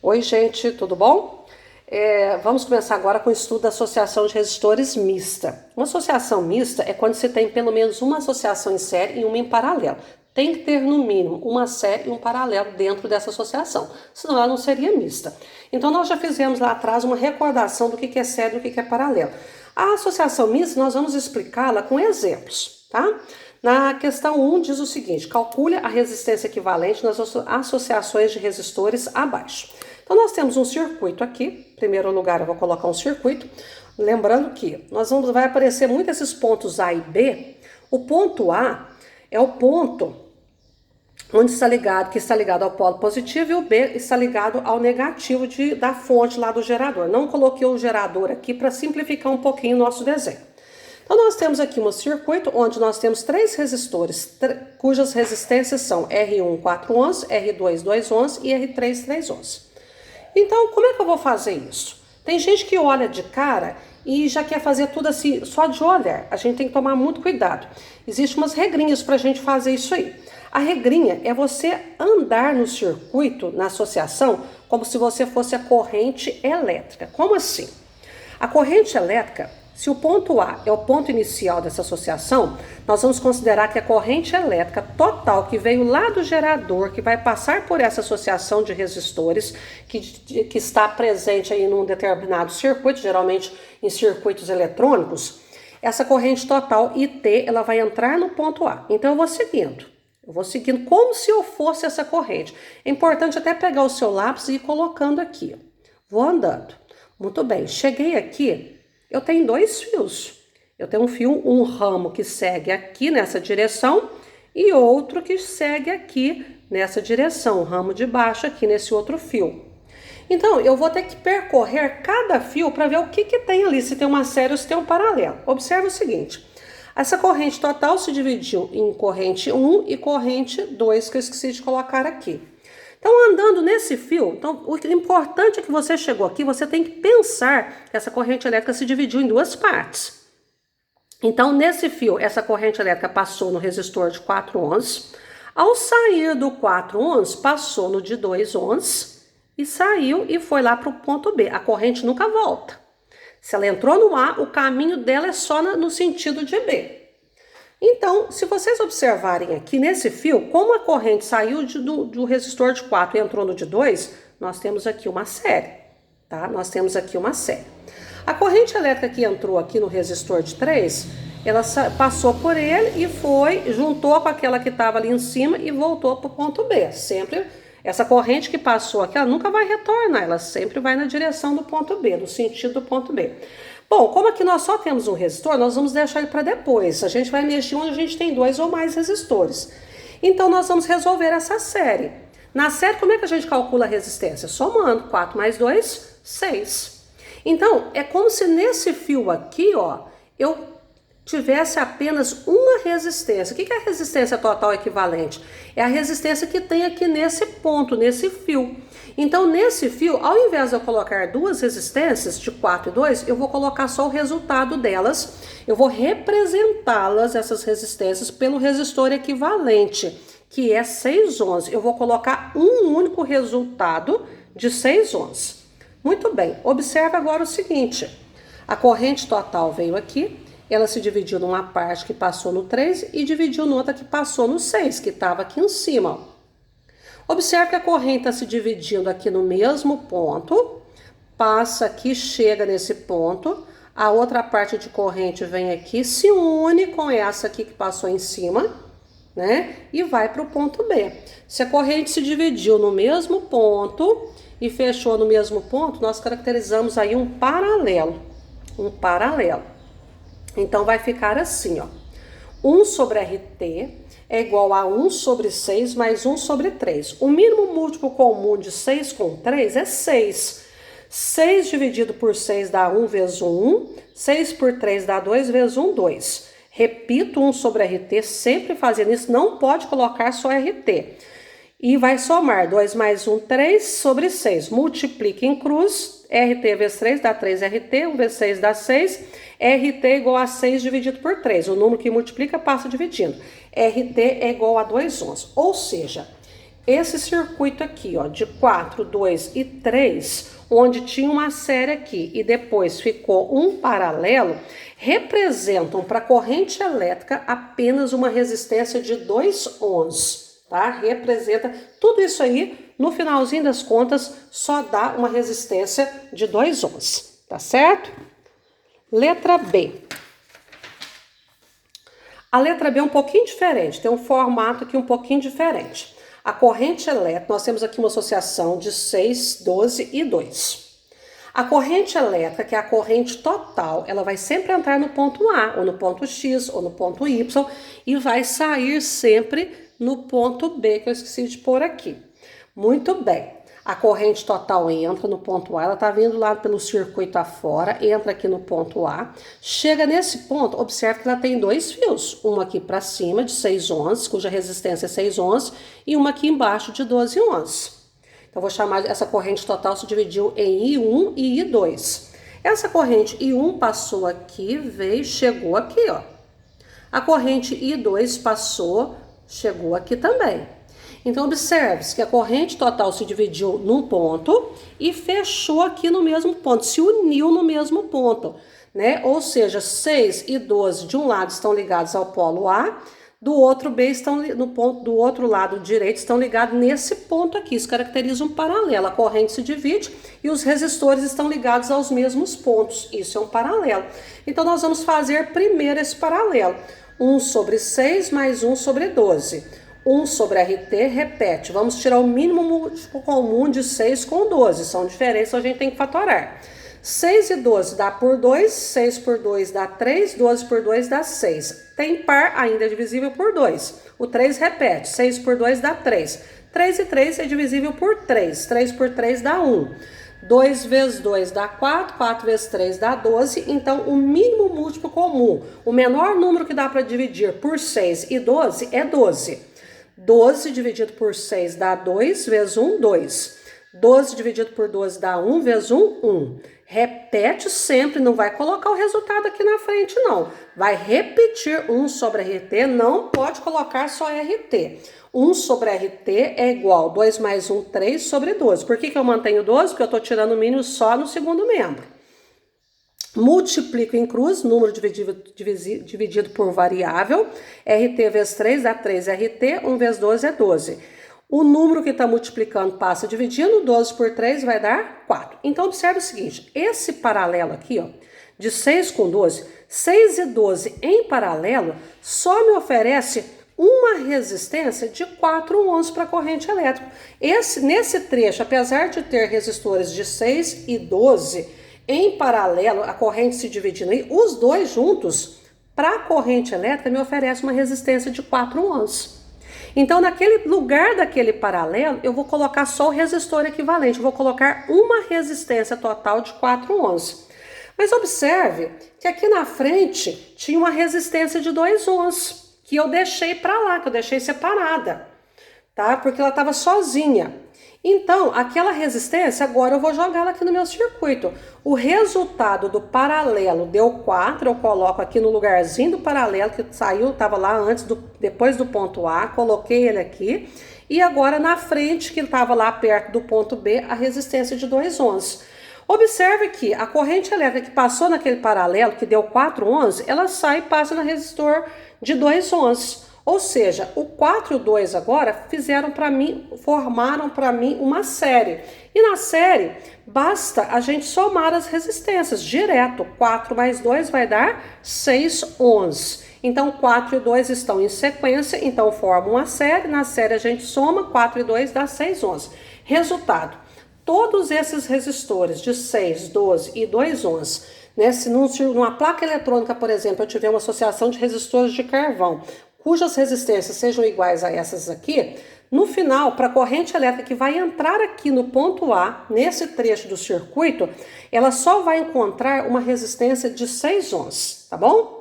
Oi, gente, tudo bom? Vamos começar agora com o estudo da associação de resistores mista. Uma associação mista é quando você tem pelo menos uma associação em série e uma em paralelo. Tem que ter, no mínimo, uma série e um paralelo dentro dessa associação, senão ela não seria mista. Então, nós já fizemos lá atrás uma recordação do que é série e do que é paralelo. A associação mista, nós vamos explicá-la com exemplos, tá? Na questão 1 diz o seguinte: calcule a resistência equivalente nas associações de resistores abaixo. Então nós temos um circuito aqui. Em primeiro lugar eu vou colocar um circuito. Lembrando que vai aparecer muito esses pontos A e B. O ponto A é o ponto onde que está ligado ao polo positivo, e o B está ligado ao negativo da fonte lá do gerador. Não coloquei o gerador aqui para simplificar um pouquinho o nosso desenho. Então nós temos aqui um circuito onde nós temos três resistores, cujas resistências são R1 4 ohms, R2 2 ohms e R3 3 ohms. Então como é que eu vou fazer isso? Tem gente que olha de cara e já quer fazer tudo assim, só de olhar. A gente tem que tomar muito cuidado. Existem umas regrinhas para a gente fazer isso aí. A regrinha é você andar no circuito, na associação, como se você fosse a corrente elétrica. Como assim? A corrente elétrica, se o ponto A é o ponto inicial dessa associação, nós vamos considerar que a corrente elétrica total que veio lá do gerador, que vai passar por essa associação de resistores, que está presente aí num determinado circuito, geralmente em circuitos eletrônicos, essa corrente total IT, ela vai entrar no ponto A. Então eu vou seguindo como se eu fosse essa corrente. É importante até pegar o seu lápis e ir colocando aqui. Vou andando. Muito bem, cheguei aqui. Eu tenho dois fios. Eu tenho um ramo que segue aqui nessa direção e outro que segue aqui nessa direção, o ramo de baixo aqui nesse outro fio. Então, eu vou ter que percorrer cada fio para ver o que tem ali, se tem uma série ou se tem um paralelo. Observe o seguinte: essa corrente total se dividiu em corrente 1 e corrente 2, que eu esqueci de colocar aqui. Então, andando nesse fio, então, o importante é que você chegou aqui, você tem que pensar que essa corrente elétrica se dividiu em duas partes. Então, nesse fio, essa corrente elétrica passou no resistor de 4 ohms. Ao sair do 4 ohms, passou no de 2 ohms e saiu e foi lá para o ponto B. A corrente nunca volta. Se ela entrou no A, o caminho dela é só no sentido de B. Então, se vocês observarem aqui nesse fio, como a corrente saiu do resistor de 4 e entrou no de 2, nós temos aqui uma série, tá? Nós temos aqui uma série. A corrente elétrica que entrou aqui no resistor de 3, ela passou por ele e juntou com aquela que estava ali em cima e voltou para o ponto B. Sempre, essa corrente que passou aqui, ela nunca vai retornar, ela sempre vai na direção do ponto B, no sentido do ponto B. Bom, como aqui nós só temos um resistor, nós vamos deixar ele para depois. A gente vai mexer onde a gente tem dois ou mais resistores. Então, nós vamos resolver essa série. Na série, como é que a gente calcula a resistência? Somando 4 mais 2, 6. Então, é como se nesse fio aqui, ó, eu tivesse apenas uma resistência. O que é a resistência total equivalente? É a resistência que tem aqui nesse ponto, nesse fio. Então, nesse fio, ao invés de eu colocar duas resistências de 4 e 2, eu vou colocar só o resultado delas. Eu vou representá-las, essas resistências, pelo resistor equivalente, que é 6 ohms. Eu vou colocar um único resultado de 6 ohms. Muito bem, observe agora o seguinte: a corrente total veio aqui, ela se dividiu numa parte que passou no 3 e dividiu noutra que passou no 6, que estava aqui em cima, ó. Observe que a corrente está se dividindo aqui no mesmo ponto, passa aqui, chega nesse ponto, a outra parte de corrente vem aqui, se une com essa aqui que passou em cima, né? E vai para o ponto B. Se a corrente se dividiu no mesmo ponto e fechou no mesmo ponto, nós caracterizamos aí um paralelo. Um paralelo. Então vai ficar assim, ó. 1 sobre RT é igual a 1 sobre 6 mais 1 sobre 3. O mínimo múltiplo comum de 6 com 3 é 6. 6 dividido por 6 dá 1 vezes 1. 6 por 3 dá 2 vezes 1, 2. Repito, 1 sobre RT, sempre fazendo isso, não pode colocar só RT. E vai somar 2 mais 1, 3 sobre 6. Multiplica em cruz, RT vezes 3 dá 3RT, 1 vezes 6 dá 6. RT é igual a 6 dividido por 3. O número que multiplica passa dividindo. RT é igual a 2 ohms. Ou seja, Esse circuito aqui, ó, de 4, 2 e 3, onde tinha uma série aqui e depois ficou um paralelo, representam para a corrente elétrica apenas uma resistência de 2 ohms, tá? Representa tudo isso aí, no finalzinho das contas, só dá uma resistência de 2 ohms, tá certo? Letra B. A letra B é um pouquinho diferente, tem um formato aqui um pouquinho diferente. A corrente elétrica, nós temos aqui uma associação de 6, 12 e 2. A corrente elétrica, que é a corrente total, ela vai sempre entrar no ponto A, ou no ponto X, ou no ponto Y, e vai sair sempre no ponto B, que eu esqueci de pôr aqui. Muito bem. A corrente total entra no ponto A, ela está vindo lá pelo circuito afora, entra aqui no ponto A, chega nesse ponto, observe que ela tem 2 fios, uma aqui para cima de 6 ohms, cuja resistência é 6 ohms, e uma aqui embaixo de 12 ohms. Então, vou chamar essa corrente total, se dividiu em I1 e I2. Essa corrente I1 passou aqui, veio, chegou aqui, ó. A corrente I2 passou, chegou aqui também. Então, observe-se que a corrente total se dividiu num ponto e fechou aqui no mesmo ponto, se uniu no mesmo ponto, né? Ou seja, 6 e 12 de um lado estão ligados ao polo A, do outro B estão no ponto do outro lado direito, estão ligados nesse ponto aqui. Isso caracteriza um paralelo. A corrente se divide e os resistores estão ligados aos mesmos pontos. Isso é um paralelo. Então, nós vamos fazer primeiro esse paralelo. 1 sobre 6 mais 1 sobre 12. 1 sobre RT, repete. Vamos tirar o mínimo múltiplo comum de 6 com 12. São diferentes, então a gente tem que fatorar. 6 e 12 dá por 2, 6 por 2 dá 3, 12 por 2 dá 6. Tem par, ainda é divisível por 2. O 3 repete, 6 por 2 dá 3. 3 e 3 é divisível por 3. 3 por 3 dá 1. 2 vezes 2 dá 4, 4 vezes 3 dá 12, então o mínimo múltiplo comum, o menor número que dá para dividir por 6 e 12 é 12. 12 dividido por 6 dá 2, vezes 1, 2. 12 dividido por 12 dá 1, vezes 1, 1. Repete sempre, não vai colocar o resultado aqui na frente, não. Vai repetir 1 sobre RT, não pode colocar só RT. 1 sobre RT é igual 2 mais 1, 3 sobre 12. Por que eu mantenho 12? Porque eu estou tirando o mínimo só no segundo membro. Multiplico em cruz, número dividido por variável. RT vezes 3 dá 3 RT, 1 vezes 12 é 12. O número que está multiplicando passa dividindo, 12 por 3 vai dar 4. Então, observe o seguinte, esse paralelo aqui, ó, de 6 com 12, 6 e 12 em paralelo, só me oferece uma resistência de 4 ohms para a corrente elétrica. Nesse trecho, apesar de ter resistores de 6 e 12, em paralelo, a corrente se dividindo aí, os dois juntos, para a corrente elétrica, me oferece uma resistência de 4 ohms. Então, naquele lugar daquele paralelo, eu vou colocar só o resistor equivalente. Eu vou colocar uma resistência total de 4 ohms. Mas observe que aqui na frente tinha uma resistência de 2 ohms, que eu deixei para lá, que eu deixei separada, tá? Porque ela estava sozinha. Então, aquela resistência, agora eu vou jogar ela aqui no meu circuito. O resultado do paralelo deu 4, eu coloco aqui no lugarzinho do paralelo que saiu, estava lá antes, depois do ponto A, coloquei ele aqui. E agora na frente, que estava lá perto do ponto B, a resistência de 2 ohms. Observe que a corrente elétrica que passou naquele paralelo, que deu 4 ohms, ela sai e passa no resistor de 2 ohms. Ou seja, o 4 e o 2 agora formaram para mim uma série. E na série, basta a gente somar as resistências direto. 4 mais 2 vai dar 6 ohms. Então, 4 e 2 estão em sequência, então formam uma série. Na série a gente soma, 4 e 2 dá 6 ohms. Resultado, todos esses resistores de 6, 12 e 2 ohms, né? Se numa placa eletrônica, por exemplo, eu tiver uma associação de resistores de carvão, cujas resistências sejam iguais a essas aqui, no final, para a corrente elétrica que vai entrar aqui no ponto A, nesse trecho do circuito, ela só vai encontrar uma resistência de 6 ohms, tá bom?